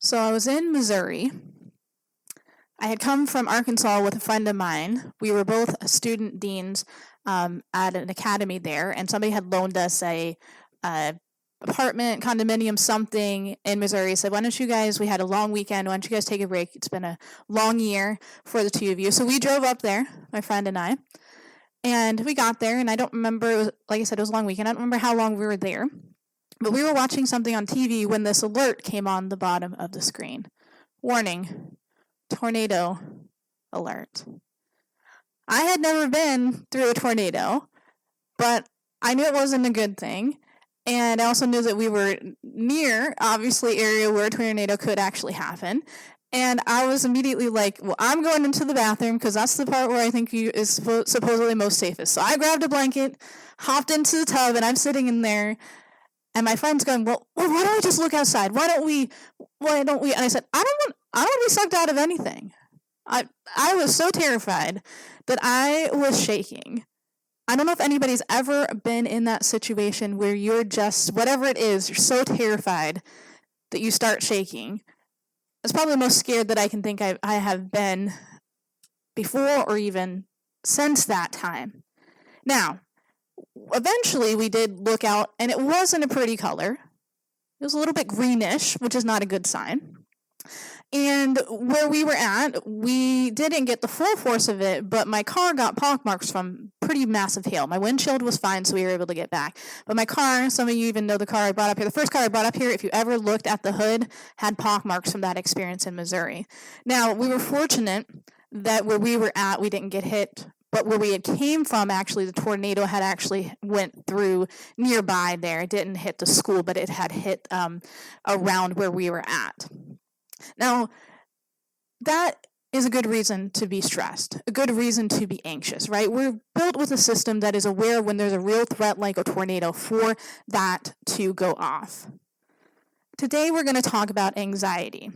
So I was in Missouri. I had come from Arkansas with a friend of mine. We were both student deans at an academy there, and somebody had loaned us a apartment, condominium, something in Missouri. Said, why don't you guys, we had a long weekend, why don't you guys take a break? It's been a long year for the two of you. So we drove up there, my friend and I, and we got there, and I don't remember, it was, like I said, it was a long weekend. I don't remember how long we were there, but we were watching something on TV when this alert came on the bottom of the screen. Warning, tornado alert. I had never been through a tornado, but I knew it wasn't a good thing. And I also knew that we were near, obviously, area where a tornado could actually happen. And I was immediately like, well, I'm going into the bathroom because that's the part where I think is supposedly most safest. So I grabbed a blanket, hopped into the tub, and I'm sitting in there. And my friend's going, well, why don't we just look outside? Why don't we? And I said, I don't want to be sucked out of anything. I was so terrified that I was shaking. I don't know if anybody's ever been in that situation where you're just, whatever it is, you're so terrified that you start shaking. It's probably the most scared that I can think I have been before or even since that time. Now, eventually we did look out, and it wasn't a pretty color. It was a little bit greenish, which is not a good sign. And where we were at, we didn't get the full force of it, but my car got pockmarks from pretty massive hail. My windshield was fine, so we were able to get back. But my car, some of you even know the car I brought up here, the first car I brought up here, if you ever looked at the hood, had pockmarks from that experience in Missouri. Now, we were fortunate that where we were at, we didn't get hit, but where we had came from, actually, the tornado had actually went through nearby there. It didn't hit the school, but it had hit around where we were at. Now, that is a good reason to be stressed, a good reason to be anxious, right? We're built with a system that is aware when there's a real threat like a tornado for that to go off. Today, we're going to talk about anxiety,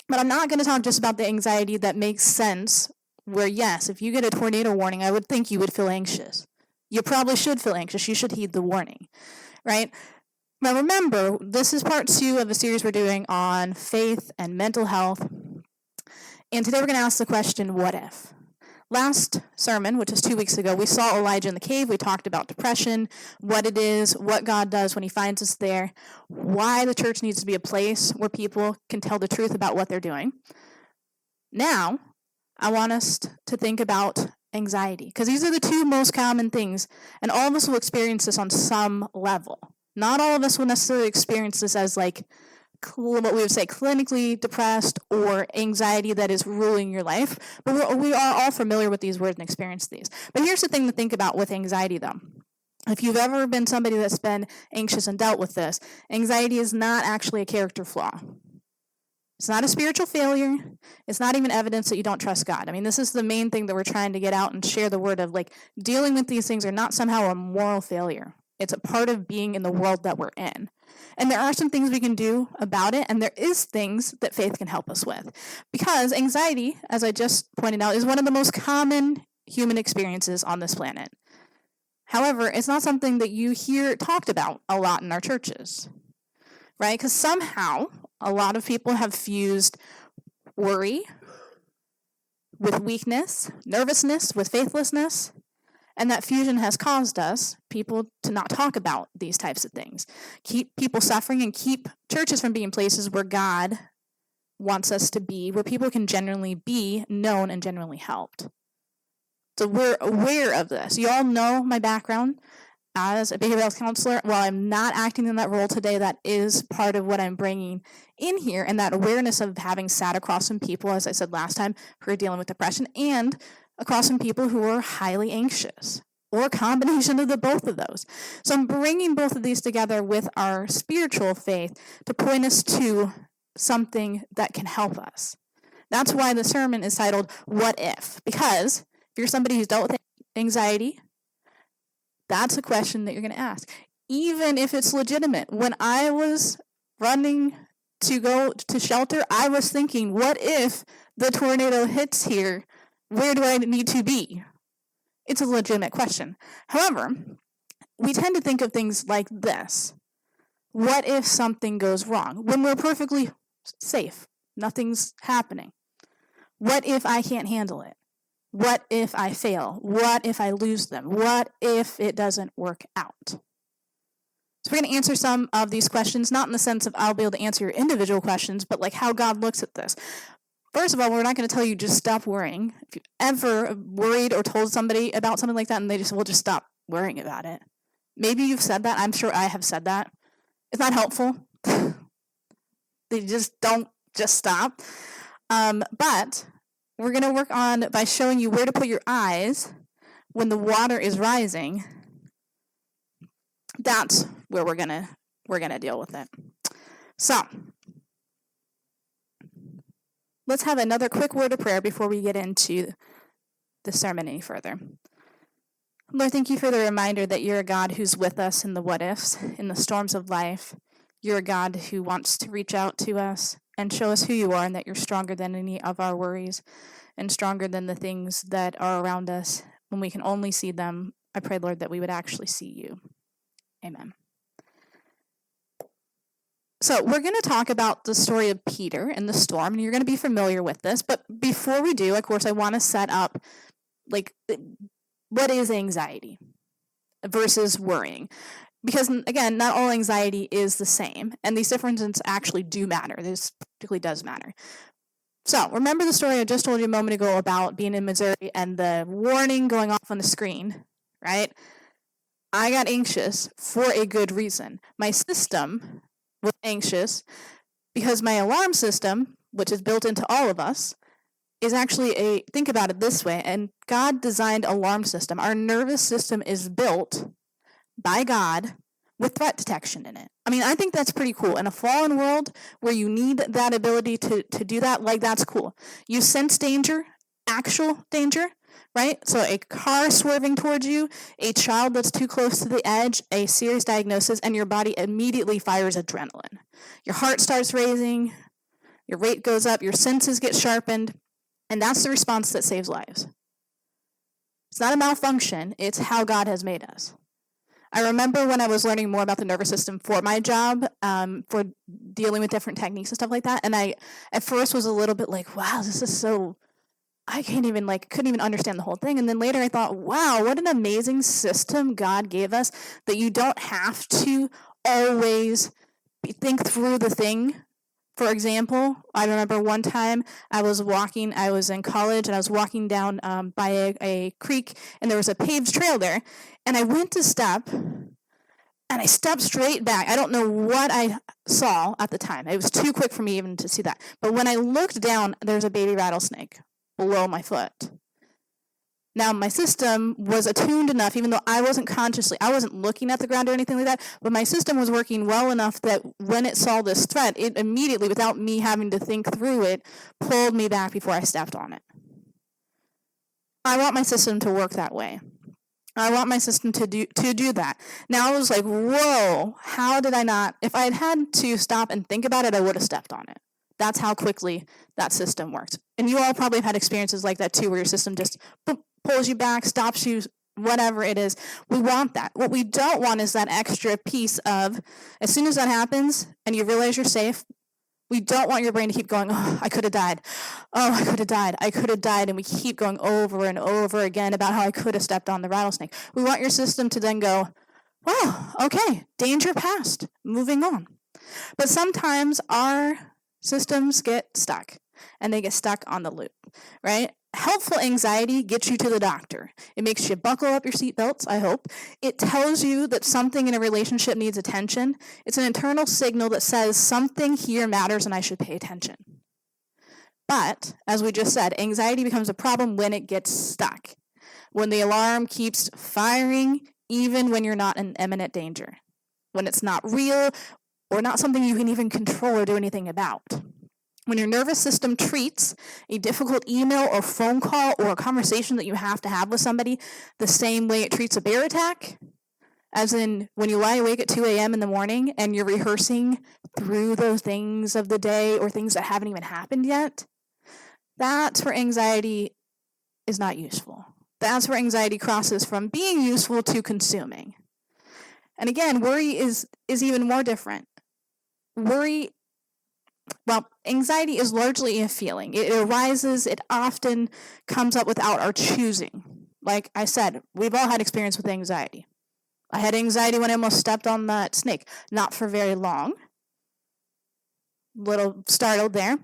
but I'm not going to talk just about the anxiety that makes sense where, yes, if you get a tornado warning, I would think you would feel anxious. You probably should feel anxious. You should heed the warning, right? Now remember, this is part 2 of a series we're doing on faith and mental health. And today we're going to ask the question, what if? Last sermon, which was 2 weeks ago, we saw Elijah in the cave. We talked about depression, what it is, what God does when he finds us there, why the church needs to be a place where people can tell the truth about what they're doing. Now, I want us to think about anxiety, because these are the 2 most common things, and all of us will experience this on some level. Not all of us will necessarily experience this as like what we would say clinically depressed or anxiety that is ruling your life, but we are all familiar with these words and experience these. But here's the thing to think about with anxiety, though. If you've ever been somebody that's been anxious and dealt with this, anxiety is not actually a character flaw. It's not a spiritual failure. It's not even evidence that you don't trust God. I mean, this is the main thing that we're trying to get out and share the word of, like, dealing with these things are not somehow a moral failure. It's a part of being in the world that we're in. And there are some things we can do about it, and there is things that faith can help us with. Because anxiety, as I just pointed out, is one of the most common human experiences on this planet. However, it's not something that you hear talked about a lot in our churches, right? Because somehow a lot of people have fused worry with weakness, nervousness with faithlessness, and that fusion has caused us, people, to not talk about these types of things. Keep people suffering and keep churches from being places where God wants us to be, where people can genuinely be known and genuinely helped. So we're aware of this. You all know my background as a behavioral health counselor. While I'm not acting in that role today, that is part of what I'm bringing in here, and that awareness of having sat across some people, as I said last time, who are dealing with depression, and across some people who are highly anxious, or a combination of the both of those. So I'm bringing both of these together with our spiritual faith to point us to something that can help us. That's why the sermon is titled, What If? Because if you're somebody who's dealt with anxiety, that's a question that you're going to ask, even if it's legitimate. When I was running to go to shelter, I was thinking, what if the tornado hits here? Where do I need to be? It's a legitimate question. However, we tend to think of things like this. What if something goes wrong? When we're perfectly safe. Nothing's happening. What if I can't handle it? What if I fail? What if I lose them? What if it doesn't work out? So we're going to answer some of these questions, not in the sense of I'll be able to answer your individual questions, but like how God looks at this. First of all, we're not going to tell you just stop worrying. If you've ever worried or told somebody about something like that and they just, well, just stop worrying about it. Maybe you've said that. I'm sure I have said that. It's not helpful. They just don't just stop. But we're going to work on by showing you where to put your eyes when the water is rising. That's where we're gonna deal with it. So let's have another quick word of prayer before we get into the sermon any further. Lord, thank you for the reminder that you're a God who's with us in the what ifs, in the storms of life. You're a God who wants to reach out to us and show us who you are, and that you're stronger than any of our worries and stronger than the things that are around us. When we can only see them, I pray, Lord, that we would actually see you. Amen. So we're going to talk about the story of Peter and the storm, and you're going to be familiar with this. But before we do, of course, I want to set up, like, what is anxiety versus worrying? Because, again, not all anxiety is the same, and these differences actually do matter. This particularly does matter. So remember the story I just told you a moment ago about being in Missouri and the warning going off on the screen, right? I got anxious for a good reason. My system was anxious because my alarm system, which is built into all of us, is actually think about it this way, and God designed alarm system. Our nervous system is built by God with threat detection in it. I mean, I think that's pretty cool. In a fallen world where you need that ability to do that, like, that's cool. You sense danger, actual danger, right? So a car swerving towards you, a child that's too close to the edge, a serious diagnosis, and your body immediately fires adrenaline. Your heart starts raising, your rate goes up, your senses get sharpened, and that's the response that saves lives. It's not a malfunction, it's how God has made us. I remember when I was learning more about the nervous system for my job, for dealing with different techniques and stuff like that, and I at first was a little bit like, wow, this is so, I couldn't even understand the whole thing. And then later I thought, wow, what an amazing system God gave us, that you don't have to always think through the thing. For example, I remember one time I was in college, and I was walking down by a creek, and there was a paved trail there, and I went to step, and I stepped straight back. I don't know what I saw at the time. It was too quick for me even to see that. But when I looked down, there's a baby rattlesnake below my foot. Now, my system was attuned enough, even though I wasn't looking at the ground or anything like that, but my system was working well enough that when it saw this threat, it immediately, without me having to think through it, pulled me back before I stepped on it. I want my system to work that way. I want my system to do that. Now, I was like, whoa, how did I not? If I had had to stop and think about it, I would have stepped on it. That's how quickly that system works. And you all probably have had experiences like that too, where your system just pulls you back, stops you, whatever it is. We want that. What we don't want is that extra piece of, as soon as that happens and you realize you're safe, we don't want your brain to keep going, oh, I could have died. Oh, I could have died. I could have died. And we keep going over and over again about how I could have stepped on the rattlesnake. We want your system to then go, well, okay, danger past, moving on. But sometimes our systems get stuck, and they get stuck on the loop, right? Helpful anxiety gets you to the doctor. It makes you buckle up your seatbelts, I hope. It tells you that something in a relationship needs attention. It's an internal signal that says something here matters and I should pay attention. But, as we just said, anxiety becomes a problem when it gets stuck, when the alarm keeps firing, even when you're not in imminent danger, when it's not real or not something you can even control or do anything about. When your nervous system treats a difficult email or phone call or a conversation that you have to have with somebody the same way it treats a bear attack, as in when you lie awake at 2 a.m. in the morning and you're rehearsing through those things of the day or things that haven't even happened yet, that's where anxiety is not useful. That's where anxiety crosses from being useful to consuming. And again, worry is even more different. Worry Well, anxiety is largely a feeling. It arises, it often comes up without our choosing. Like I said, we've all had experience with anxiety. I had anxiety when I almost stepped on that snake. Not for very long. Little startled there.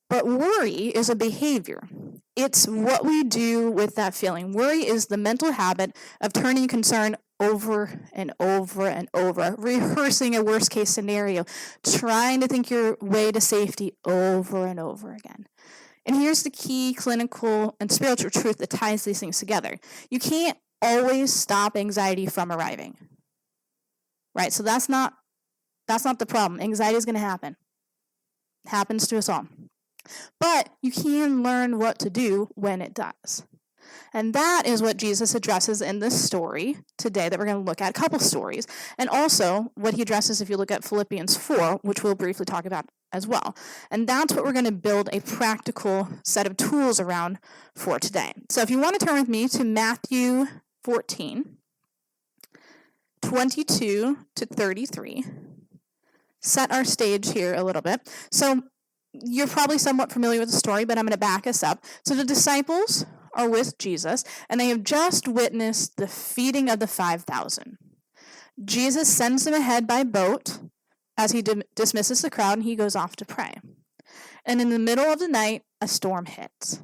But worry is a behavior. It's what we do with that feeling. Worry is the mental habit of turning concern over and over and over, rehearsing a worst case scenario, trying to think your way to safety over and over again. And here's the key clinical and spiritual truth that ties these things together. You can't always stop anxiety from arriving. Right? So that's not the problem. Anxiety is going to happen. It happens to us all. But you can learn what to do when it does. And that is what Jesus addresses in this story today that we're going to look at, a couple stories, and also what he addresses if you look at Philippians 4, which we'll briefly talk about as well. And that's what we're going to build a practical set of tools around for today. So if you want to turn with me to Matthew 14, 22 to 33, set our stage here a little bit. So you're probably somewhat familiar with the story, but I'm going to back us up. So the disciples are with Jesus, and they have just witnessed the feeding of the 5,000. Jesus sends them ahead by boat as he dismisses the crowd, and he goes off to pray. And in the middle of the night, a storm hits.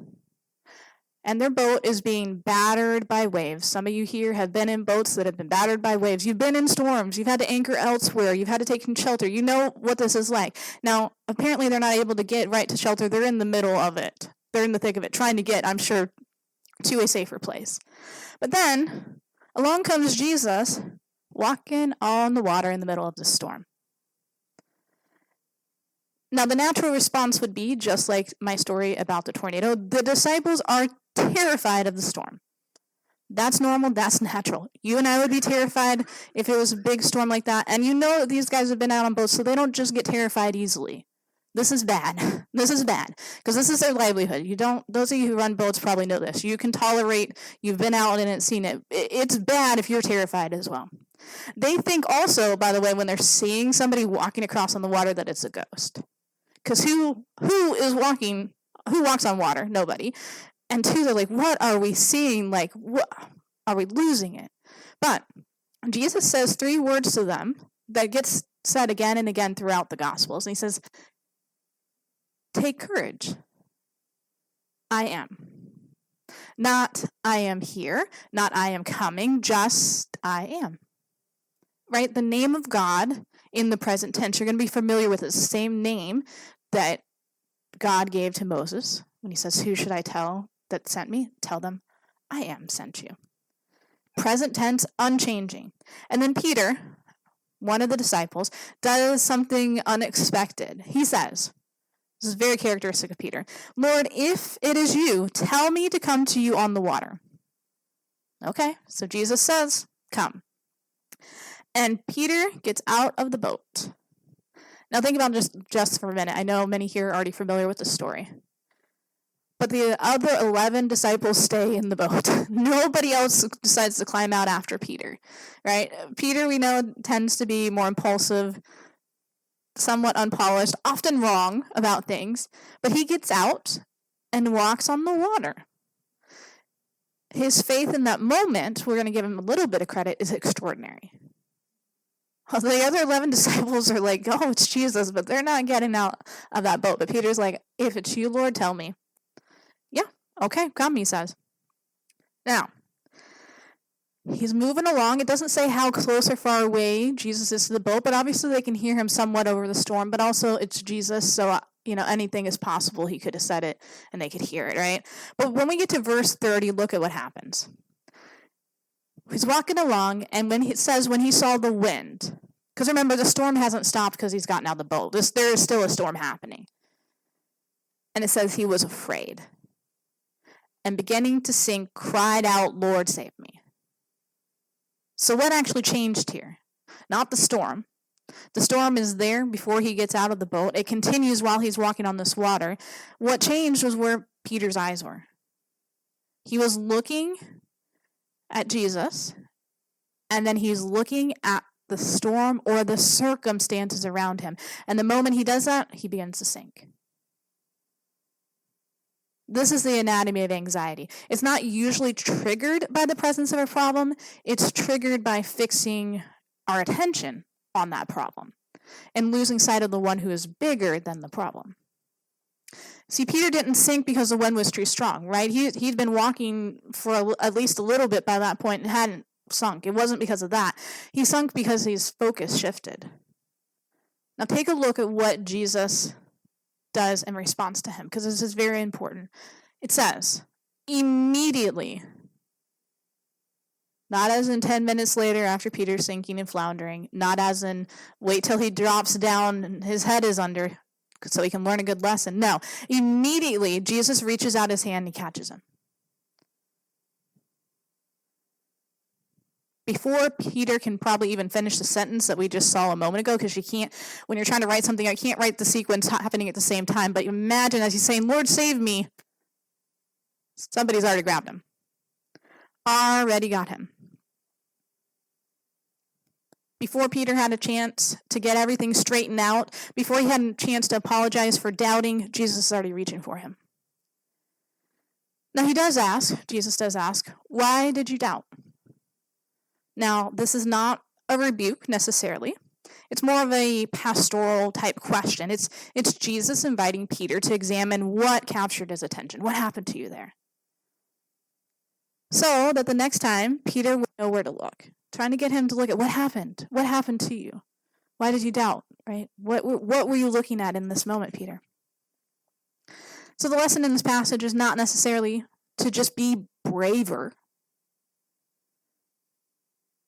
And their boat is being battered by waves. Some of you here have been in boats that have been battered by waves. You've been in storms. You've had to anchor elsewhere. You've had to take shelter. You know what this is like. Now, apparently they're not able to get right to shelter. They're in the middle of it. They're in the thick of it, trying to get, I'm sure, to a safer place. But then, along comes Jesus, walking on the water in the middle of the storm. Now, the natural response would be, just like my story about the tornado, the disciples are terrified of the storm. That's normal. That's natural. You and I would be terrified if it was a big storm like that. And you know that these guys have been out on boats, so they don't just get terrified easily. This is bad. This is bad. Because this is their livelihood. Those of you who run boats probably know this. You can tolerate, you've been out in it, seen it. It's bad if you're terrified as well. They think also, by the way, when they're seeing somebody walking across on the water, that it's a ghost. Because who walks on water? Nobody. And two, they're like, what are we seeing? Like, what? Are we losing it? But Jesus says 3 words to them that gets said again and again throughout the Gospels. And he says, take courage. I am. Not I am here, not I am coming, just I am. Right? The name of God in the present tense, you're going to be familiar with it. It's the same name that God gave to Moses when he says, who should I tell that sent me? Tell them, I am sent you. Present tense, unchanging. And then Peter, one of the disciples, does something unexpected. He says, this is very characteristic of Peter, Lord, if it is you, tell me to come to you on the water. Okay, so Jesus says, come. And Peter gets out of the boat. Now think about just for a minute. I know many here are already familiar with the story. But the other 11 disciples stay in the boat. Nobody else decides to climb out after Peter, right? Peter, we know, tends to be more impulsive, somewhat unpolished, often wrong about things. But he gets out and walks on the water. His faith in that moment, we're going to give him a little bit of credit, is extraordinary. The other 11 disciples are like, oh, it's Jesus, but they're not getting out of that boat. But Peter's like, if it's you, Lord, tell me. Yeah, okay, come, he says. Now, he's moving along. It doesn't say how close or far away Jesus is to the boat, but obviously they can hear him somewhat over the storm. But also, it's Jesus, so anything is possible. He could have said it, and they could hear it, right? But when we get to verse 30, look at what happens. He's walking along, and when he saw the wind, because remember, the storm hasn't stopped because he's gotten out of the boat. There is still a storm happening. And it says he was afraid. And beginning to sink, cried out, Lord, save me. So what actually changed here? Not the storm. The storm is there before he gets out of the boat. It continues while he's walking on this water. What changed was where Peter's eyes were. He was looking at Jesus, and then he's looking at the storm or the circumstances around him. And the moment he does that, he begins to sink. This is the anatomy of anxiety. It's not usually triggered by the presence of a problem. It's triggered by fixing our attention on that problem and losing sight of the one who is bigger than the problem. See, Peter didn't sink because the wind was too strong, right? He'd been walking for at least a little bit by that point and hadn't sunk. It wasn't because of that. He sunk because his focus shifted. Now take a look at what Jesus does in response to him, because this is very important. It says, immediately, not as in 10 minutes later after Peter's sinking and floundering, not as in wait till he drops down and his head is under so he can learn a good lesson. No, immediately Jesus reaches out his hand and he catches him. Before Peter can probably even finish the sentence that we just saw a moment ago, because you can't, when you're trying to write something, I can't write the sequence happening at the same time, but imagine as he's saying, Lord, save me, somebody's already grabbed him. Already got him. Before Peter had a chance to get everything straightened out, before he had a chance to apologize for doubting, Jesus is already reaching for him. Now Jesus does ask, why did you doubt? Now, this is not a rebuke necessarily. It's more of a pastoral type question. It's Jesus inviting Peter to examine what captured his attention. What happened to you there? So that the next time, Peter would know where to look. Trying to get him to look at what happened. What happened to you? Why did you doubt, right? What were you looking at in this moment, Peter? So the lesson in this passage is not necessarily to just be braver.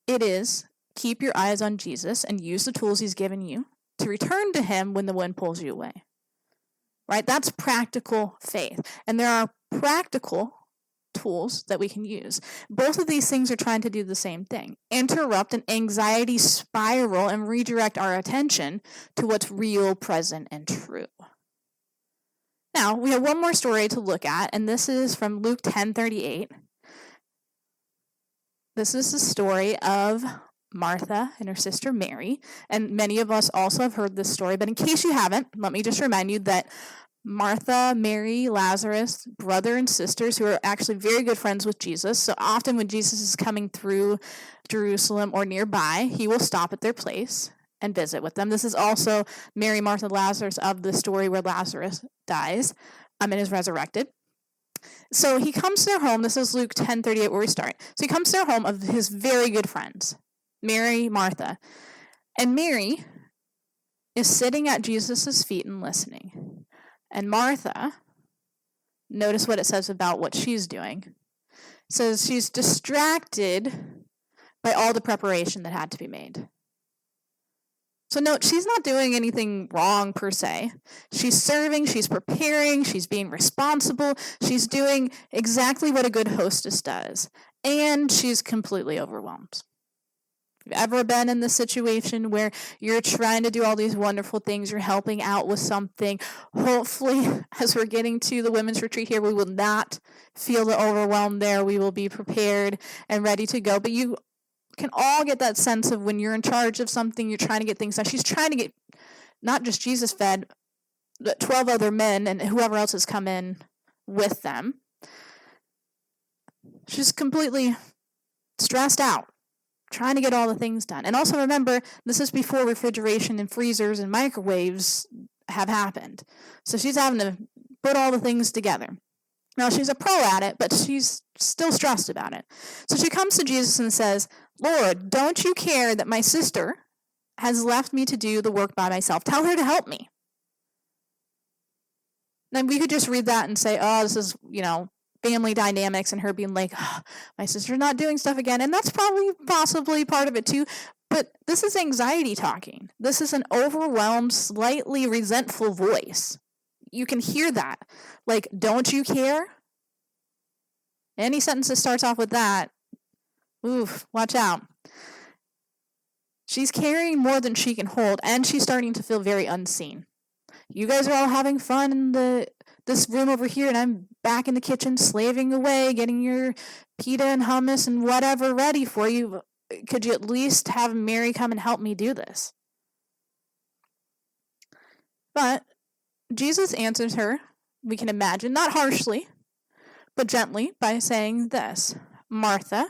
It is keep your eyes on Jesus and use the tools he's given you to return to him when the wind pulls you away. Right? That's practical faith. And there are practical tools that we can use. Both of these things are trying to do the same thing. Interrupt an anxiety spiral and redirect our attention to what's real, present, and true. Now, we have one more story to look at, and this is from Luke 10:38. This is the story of Martha and her sister Mary, and many of us also have heard this story, but in case you haven't, let me just remind you that Martha, Mary, Lazarus, brother and sisters who are actually very good friends with Jesus. So often when Jesus is coming through Jerusalem or nearby, he will stop at their place and visit with them. This is also Mary, Martha, Lazarus of the story where Lazarus dies and is resurrected. So he comes to their home. This is Luke 10:38 where we start. So he comes to their home of his very good friends, Mary, Martha. And Mary is sitting at Jesus' feet and listening. And Martha, notice what it says about what she's doing. It says she's distracted by all the preparation that had to be made. So note, she's not doing anything wrong per se. She's serving, she's preparing, she's being responsible, she's doing exactly what a good hostess does. And she's completely overwhelmed. Have you ever been in this situation where you're trying to do all these wonderful things, you're helping out with something? Hopefully, as we're getting to the women's retreat here, we will not feel the overwhelm there. We will be prepared and ready to go. But you can all get that sense of when you're in charge of something, you're trying to get things done. She's trying to get not just Jesus fed, but 12 other men and whoever else has come in with them. She's completely stressed out, trying to get all the things done. And also remember, this is before refrigeration and freezers and microwaves have happened. So she's having to put all the things together. Now, she's a pro at it, but she's still stressed about it. So she comes to Jesus and says, Lord, don't you care that my sister has left me to do the work by myself? Tell her to help me. Then we could just read that and say, oh, this is, family dynamics and her being like, oh, my sister's not doing stuff again. And that's probably possibly part of it too. But this is anxiety talking. This is an overwhelmed, slightly resentful voice. You can hear that. Like, don't you care? Any sentence that starts off with that, oof, watch out. She's carrying more than she can hold, and she's starting to feel very unseen. You guys are all having fun in this room over here, and I'm back in the kitchen slaving away, getting your pita and hummus and whatever ready for you. could you at least have Mary come and help me do this? But Jesus answers her, we can imagine, not harshly, but gently, by saying this, Martha,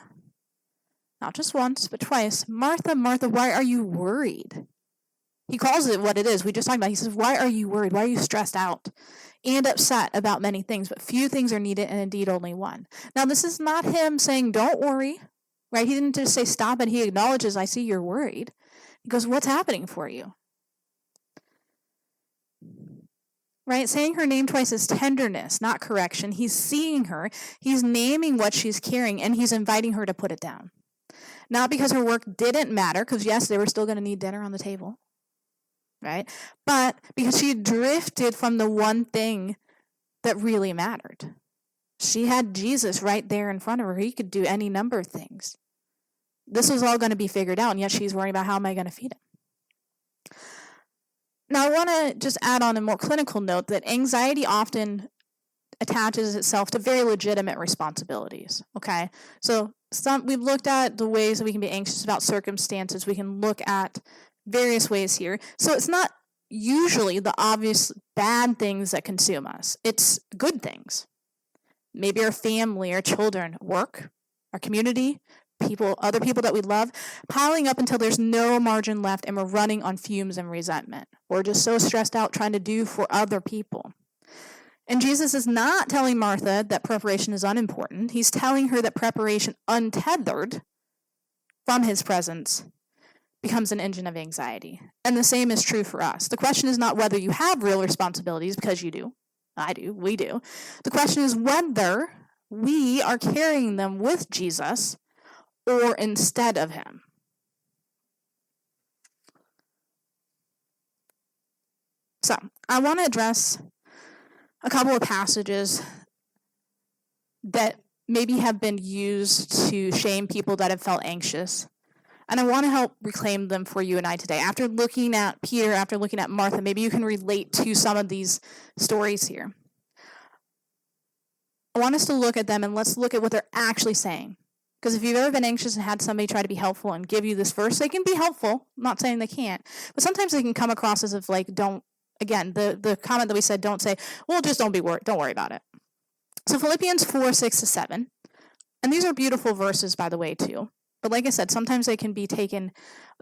not just once, but twice, Martha, Martha, why are you worried? He calls it what it is. We just talked about it. He says, why are you worried? Why are you stressed out and upset about many things? But few things are needed, and indeed only one. Now, this is not him saying, don't worry, right? He didn't just say, stop it. He acknowledges, I see you're worried. He goes, what's happening for you? Right? Saying her name twice is tenderness, not correction. He's seeing her. He's naming what she's carrying, and he's inviting her to put it down. Not because her work didn't matter, because yes, they were still going to need dinner on the table. Right? But because she drifted from the one thing that really mattered. She had Jesus right there in front of her. He could do any number of things. This was all going to be figured out, and yet she's worrying about how am I going to feed him. Now, I want to just add on a more clinical note that anxiety often attaches itself to very legitimate responsibilities, okay? So we've looked at the ways that we can be anxious about circumstances. We can look at various ways here. So it's not usually the obvious bad things that consume us. It's good things. Maybe our family, our children, work, our community, other people that we love, piling up until there's no margin left and we're running on fumes and resentment. We're just so stressed out trying to do for other people. And Jesus is not telling Martha that preparation is unimportant. He's telling her that preparation untethered from his presence becomes an engine of anxiety. And the same is true for us. The question is not whether you have real responsibilities, because you do. I do. We do. The question is whether we are carrying them with Jesus or instead of him. So, I want to address a couple of passages that maybe have been used to shame people that have felt anxious. And I want to help reclaim them for you and I today. After looking at Peter, after looking at Martha, maybe you can relate to some of these stories here. I want us to look at them and let's look at what they're actually saying. Because if you've ever been anxious and had somebody try to be helpful and give you this verse, they can be helpful. I'm not saying they can't. But sometimes they can come across as if, like, don't, again, the comment that we said, don't say, well, just don't worry about it. So Philippians 4:6-7. And these are beautiful verses, by the way, too. But like I said, sometimes they can be taken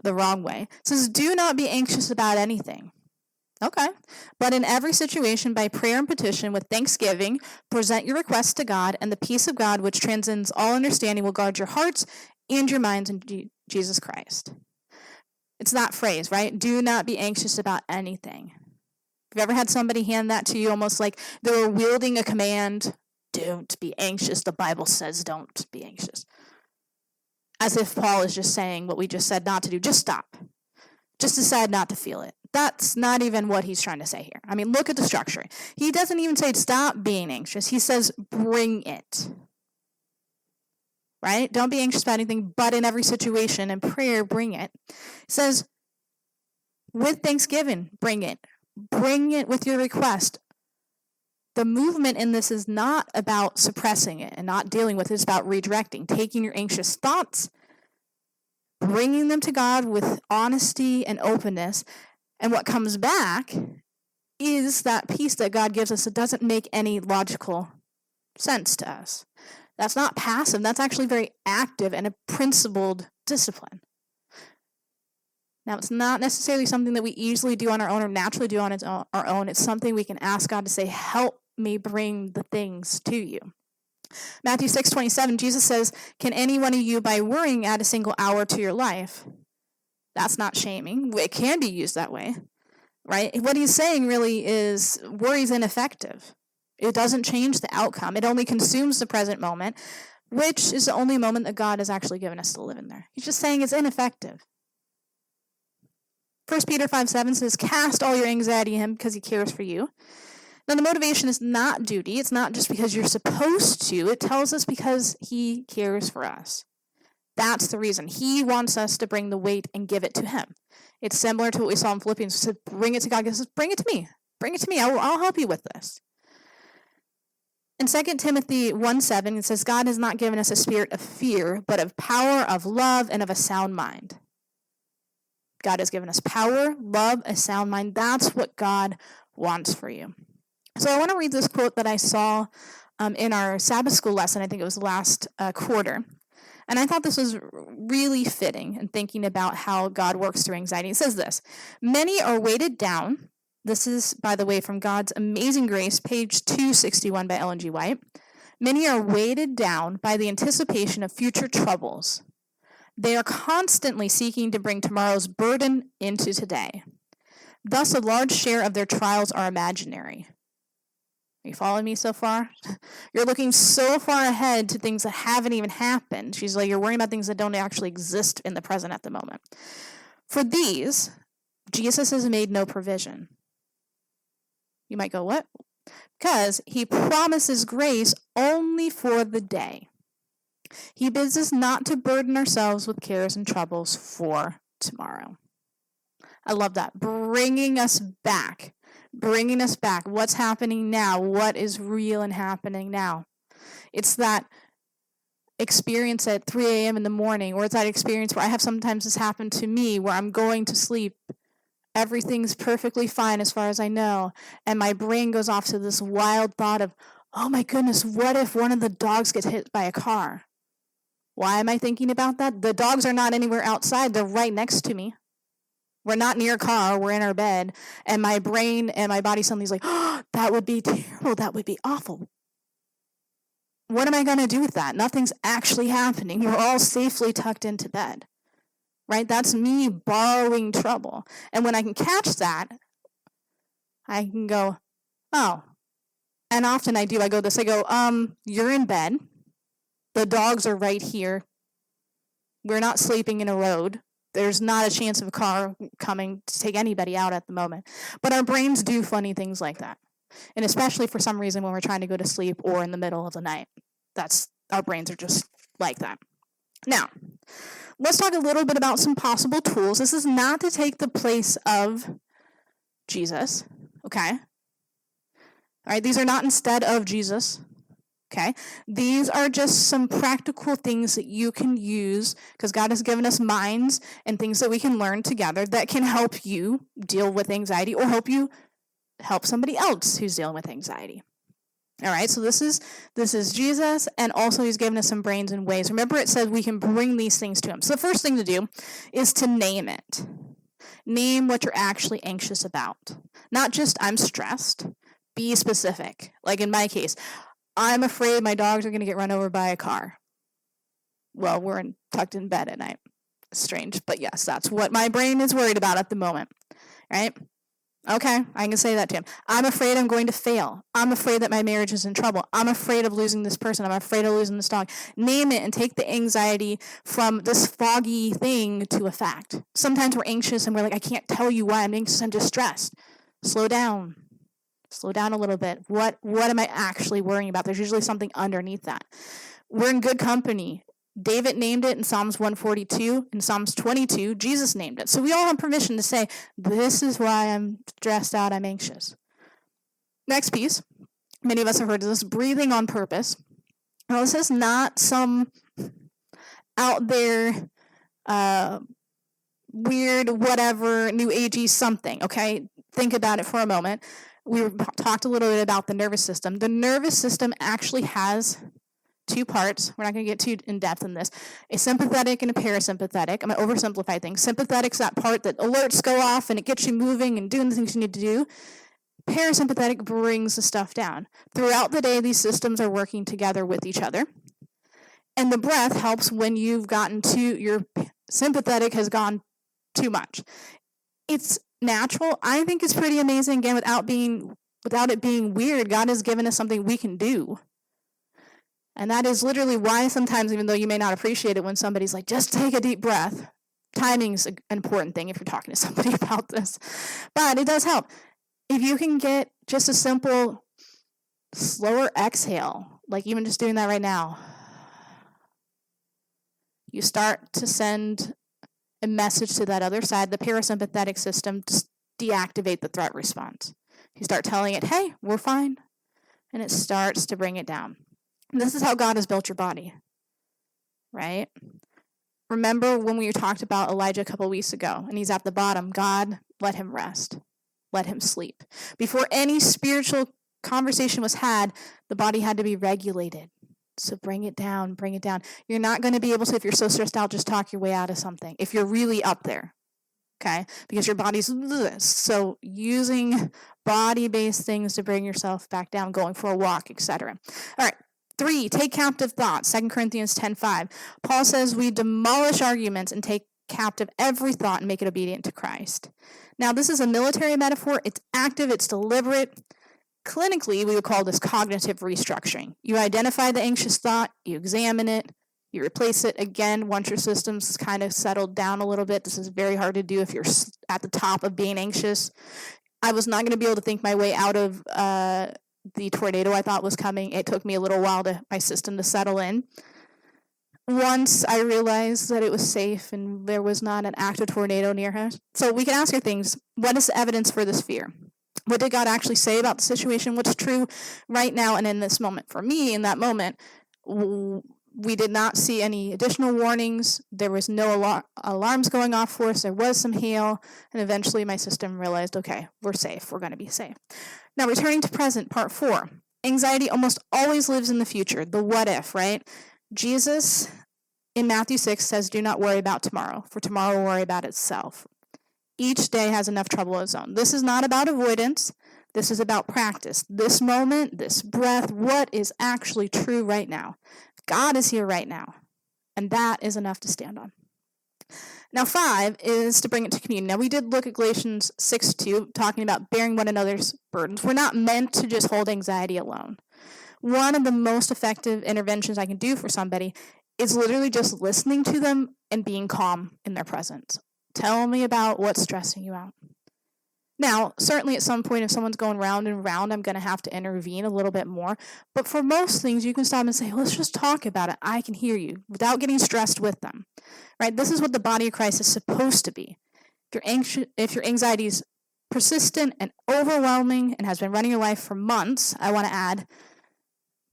the wrong way. It says, do not be anxious about anything. Okay. But in every situation, by prayer and petition, with thanksgiving, present your requests to God, and the peace of God, which transcends all understanding, will guard your hearts and your minds in Jesus Christ. It's that phrase, right? Do not be anxious about anything. Have you ever had somebody hand that to you almost like they were wielding a command? Don't be anxious. The Bible says don't be anxious. As if Paul is just saying what we just said not to do. Just stop. Just decide not to feel it. That's not even what he's trying to say here. I mean, look at the structure. He doesn't even say stop being anxious. He says bring it. Right? Don't be anxious about anything, but in every situation and prayer, bring it. It says with thanksgiving, bring it. Bring it with your request. The movement in this is not about suppressing it and not dealing with it. It's about redirecting, taking your anxious thoughts, bringing them to God with honesty and openness. And what comes back is that peace that God gives us that doesn't make any logical sense to us. That's not passive. That's actually very active and a principled discipline. Now, it's not necessarily something that we easily do on our own or naturally do on our own. It's something we can ask God to say, help me bring the things to you. Matthew 6:27, Jesus says, can any one of you, by worrying, add a single hour to your life? That's not shaming. It can be used that way, right? What he's saying really is worry is ineffective. It doesn't change the outcome. It only consumes the present moment, which is the only moment that God has actually given us to live in there. He's just saying it's ineffective. 1 Peter 5:7 says, cast all your anxiety on him because he cares for you. Now, the motivation is not duty. It's not just because you're supposed to. It tells us because he cares for us. That's the reason. He wants us to bring the weight and give it to him. It's similar to what we saw in Philippians. He said, bring it to God. He says, bring it to me. Bring it to me. I'll help you with this. In 2 Timothy 1:7, it says, God has not given us a spirit of fear, but of power, of love, and of a sound mind. God has given us power, love, a sound mind. That's what God wants for you. So I want to read this quote that I saw in our Sabbath school lesson. I think it was last quarter. And I thought this was really fitting in thinking about how God works through anxiety. It says this: many are weighted down. This is, by the way, from God's Amazing Grace, page 261 by Ellen G. White. Many are weighted down by the anticipation of future troubles. They are constantly seeking to bring tomorrow's burden into today. Thus, a large share of their trials are imaginary. Are you following me so far? You're looking so far ahead to things that haven't even happened. She's like, you're worrying about things that don't actually exist in the present at the moment. For these, Jesus has made no provision. You might go, what? Because he promises grace only for the day. He bids us not to burden ourselves with cares and troubles for tomorrow. I love that. Bringing us back. What's happening now? What is real and happening now? It's that experience at 3 a.m. in the morning, or it's that experience where I have sometimes this happen to me where I'm going to sleep. Everything's perfectly fine as far as I know. And my brain goes off to this wild thought of, oh my goodness, what if one of the dogs gets hit by a car? Why am I thinking about that? The dogs are not anywhere outside. They're right next to me. We're not near a car. We're in our bed. And my brain and my body suddenly is like, oh, that would be terrible. That would be awful. What am I going to do with that? Nothing's actually happening. We're all safely tucked into bed. Right? That's me borrowing trouble. And when I can catch that, I can go, oh. And often I do. I go, you're in bed. The dogs are right here. We're not sleeping in a road. There's not a chance of a car coming to take anybody out at the moment. But our brains do funny things like that. And especially for some reason when we're trying to go to sleep or in the middle of the night. Our brains are just like that. Now, let's talk a little bit about some possible tools. This is not to take the place of Jesus, okay? All right, these are not instead of Jesus, okay? These are just some practical things that you can use because God has given us minds and things that we can learn together that can help you deal with anxiety or help somebody else who's dealing with anxiety. All right, so this is Jesus, and also he's given us some brains and ways. Remember, it says we can bring these things to him. So the first thing to do is to name it. Name what you're actually anxious about. Not just, I'm stressed. Be specific. Like in my case, I'm afraid my dogs are going to get run over by a car. Well, we're tucked in bed at night. Strange, but yes, that's what my brain is worried about at the moment. Right? Okay, I can say that to him. I'm afraid I'm going to fail. I'm afraid that my marriage is in trouble. I'm afraid of losing this person. I'm afraid of losing this dog. Name it and take the anxiety from this foggy thing to a fact. Sometimes we're anxious and we're like, I can't tell you why I'm anxious. I'm distressed. Slow down. Slow down a little bit. What am I actually worrying about? There's usually something underneath that. We're in good company. David named it in Psalms 142. In Psalms 22, Jesus named it. So we all have permission to say, this is why I'm stressed out, I'm anxious. Next piece, many of us have heard of this, breathing on purpose. Now, this is not some out there weird, whatever, new agey something, okay? Think about it for a moment. We talked a little bit about the nervous system. The nervous system actually has two parts. We're not going to get too in depth in this. A sympathetic and a parasympathetic. I'm going to oversimplify things. Sympathetic's that part that alerts go off and it gets you moving and doing the things you need to do. Parasympathetic brings the stuff down. Throughout the day, these systems are working together with each other. And the breath helps when you've gotten your sympathetic has gone too much. It's natural. I think it's pretty amazing. Again, without it being weird, God has given us something we can do. And that is literally why sometimes, even though you may not appreciate it when somebody's like, just take a deep breath. Timing's an important thing if you're talking to somebody about this. But it does help. If you can get just a simple, slower exhale, like even just doing that right now, you start to send a message to that other side, the parasympathetic system, to deactivate the threat response. You start telling it, hey, we're fine. and it starts to bring it down. And this is how God has built your body, right? Remember when we talked about Elijah a couple of weeks ago, and he's at the bottom. God, let him rest. Let him sleep. Before any spiritual conversation was had, the body had to be regulated. So bring it down, bring it down. You're not going to be able to, if you're so stressed out, just talk your way out of something. If you're really up there, okay? Because your body's so using body-based things to bring yourself back down, going for a walk, etc. All right. 3, take captive thoughts. 2 Corinthians 10:5. Paul says we demolish arguments and take captive every thought and make it obedient to Christ. Now, this is a military metaphor. It's active. It's deliberate. Clinically, we would call this cognitive restructuring. You identify the anxious thought. You examine it. You replace it again once your system's kind of settled down a little bit. This is very hard to do if you're at the top of being anxious. I was not going to be able to think my way out of the tornado I thought was coming. It took me a little while to my system to settle in. Once I realized that it was safe and there was not an active tornado near us. So we can ask her things. What is the evidence for this fear? What did God actually say about the situation? What's true right now and in this moment? For me, in that moment, we did not see any additional warnings. There was no alarms going off for us. There was some hail. And eventually my system realized, okay, we're safe. We're going to be safe. Now, returning to present, part 4. Anxiety almost always lives in the future. The what if, right? Jesus in Matthew 6 says, do not worry about tomorrow, for tomorrow will worry about itself. Each day has enough trouble of its own. This is not about avoidance. This is about practice. This moment, this breath, what is actually true right now? God is here right now, and that is enough to stand on. Now, 5 is to bring it to communion. Now, we did look at Galatians 6:2, talking about bearing one another's burdens. We're not meant to just hold anxiety alone. One of the most effective interventions I can do for somebody is literally just listening to them and being calm in their presence. Tell me about what's stressing you out. Now, certainly at some point, if someone's going round and round, I'm going to have to intervene a little bit more. But for most things, you can stop and say, let's just talk about it. I can hear you without getting stressed with them. Right? This is what the body of Christ is supposed to be. If your anxiety is persistent and overwhelming and has been running your life for months, I want to add,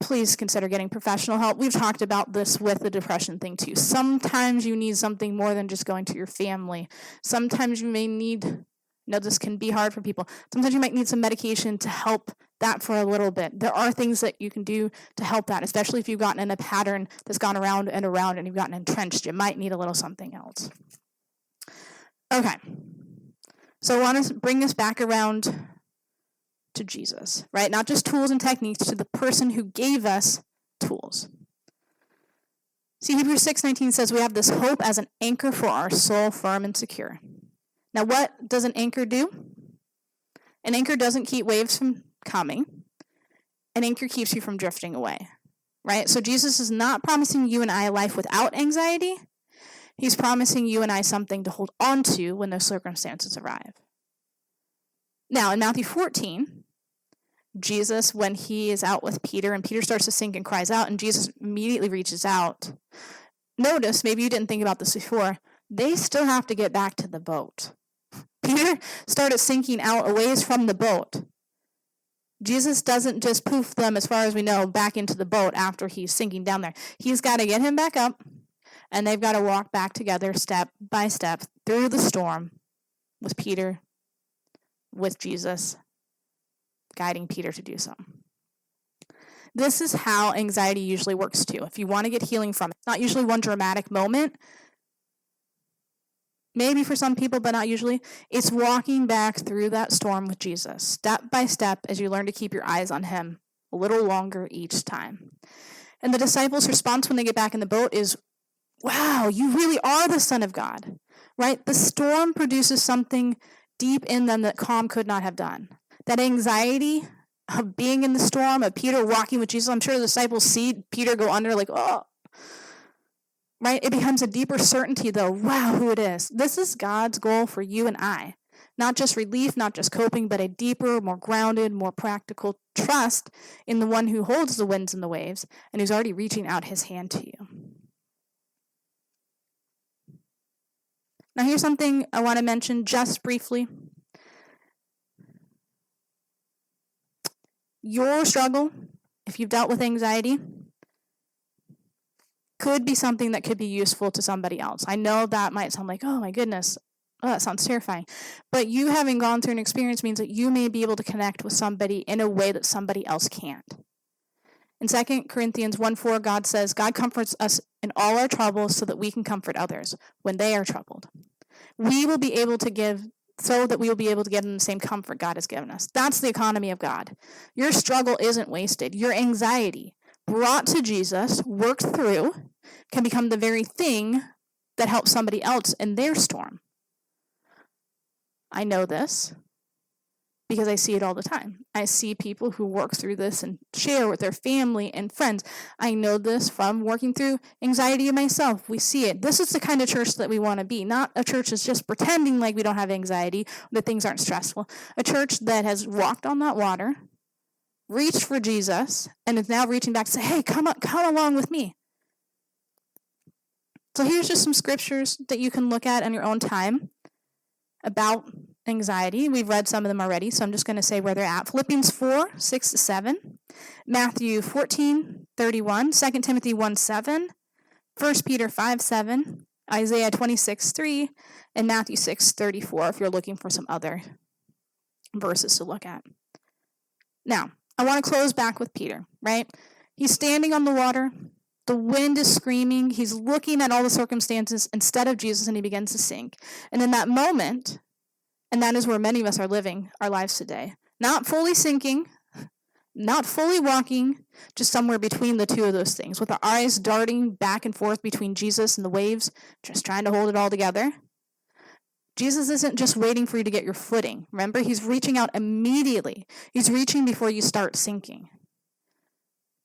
please consider getting professional help. We've talked about this with the depression thing too. Sometimes you need something more than just going to your family. Sometimes you may need, this can be hard for people. Sometimes you might need some medication to help that for a little bit. There are things that you can do to help that, especially if you've gotten in a pattern that's gone around and around and you've gotten entrenched. You might need a little something else. Okay. So I want to bring this back around to Jesus, right? Not just tools and techniques, to the person who gave us tools. See, Hebrews 6:19 says we have this hope as an anchor for our soul, firm and secure. Now, what does an anchor do? An anchor doesn't keep waves from coming. An anchor keeps you from drifting away, right? So Jesus is not promising you and I a life without anxiety. He's promising you and I something to hold on to when those circumstances arrive. Now, in Matthew 14, Jesus, when he is out with Peter, and Peter starts to sink and cries out, and Jesus immediately reaches out. Notice, maybe you didn't think about this before, they still have to get back to the boat. Peter started sinking out a ways from the boat. Jesus doesn't just poof them, as far as we know, back into the boat after he's sinking down there. He's got to get him back up, and they've got to walk back together step by step through the storm with Peter, with Jesus, guiding Peter to do so. This is how anxiety usually works too. If you want to get healing from it, it's not usually one dramatic moment. Maybe for some people, but not usually. It's walking back through that storm with Jesus, step by step, as you learn to keep your eyes on him a little longer each time. And the disciples' response when they get back in the boat is, wow, you really are the Son of God, right? The storm produces something deep in them that calm could not have done. That anxiety of being in the storm, of Peter walking with Jesus, I'm sure the disciples see Peter go under like, oh, right? It becomes a deeper certainty, though. Wow, who it is. This is God's goal for you and I. Not just relief, not just coping, but a deeper, more grounded, more practical trust in the one who holds the winds and the waves and who's already reaching out his hand to you. Now, here's something I want to mention just briefly. Your struggle if you've dealt with anxiety, could be something that could be useful to somebody else. I know that might sound like, oh my goodness, oh, that sounds terrifying. But you having gone through an experience means that you may be able to connect with somebody in a way that somebody else can't. In 2 Corinthians 1:4, God says, God comforts us in all our troubles so that we can comfort others when they are troubled. We will be able to give so that we will be able to give them the same comfort God has given us. That's the economy of God. Your struggle isn't wasted. Your anxiety, brought to Jesus, worked through, can become the very thing that helps somebody else in their storm. I know this because I see it all the time. I see people who work through this and share with their family and friends. I know this from working through anxiety myself. We see it. This is the kind of church that we want to be, not a church that's just pretending like we don't have anxiety, that things aren't stressful. A church that has walked on that water, reached for Jesus, and is now reaching back to say, hey, come along with me. So here's just some scriptures that you can look at on your own time about anxiety. We've read some of them already, so I'm just going to say where they're at. Philippians 4:6-7, Matthew 14:31, 2 Timothy 1:7, 1 Peter 5:7, Isaiah 26:3, and Matthew 6:34, if you're looking for some other verses to look at. Now, I want to close back with Peter, right? He's standing on the water. The wind is screaming. He's looking at all the circumstances instead of Jesus, and he begins to sink. And in that moment, and that is where many of us are living our lives today, not fully sinking, not fully walking, just somewhere between the two of those things, with our eyes darting back and forth between Jesus and the waves, just trying to hold it all together. Jesus isn't just waiting for you to get your footing. Remember, he's reaching out immediately. He's reaching before you start sinking.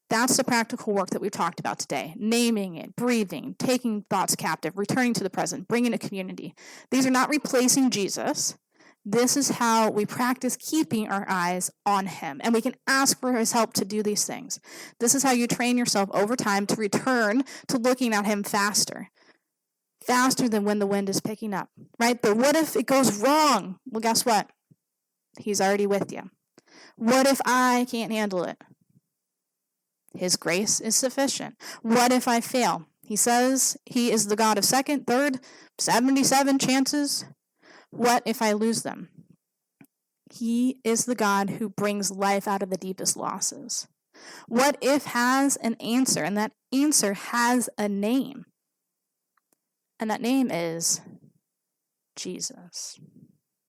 That's the practical work that we've talked about today. Naming it, breathing, taking thoughts captive, returning to the present, bringing a community. These are not replacing Jesus. This is how we practice keeping our eyes on him. And we can ask for his help to do these things. This is how you train yourself over time to return to looking at him faster than when the wind is picking up, right? But what if it goes wrong? Well, guess what? He's already with you. What if I can't handle it? His grace is sufficient. What if I fail? He says he is the God of second, third, 77 chances. What if I lose them? He is the God who brings life out of the deepest losses. What if has an answer, and that answer has a name? And that name is Jesus.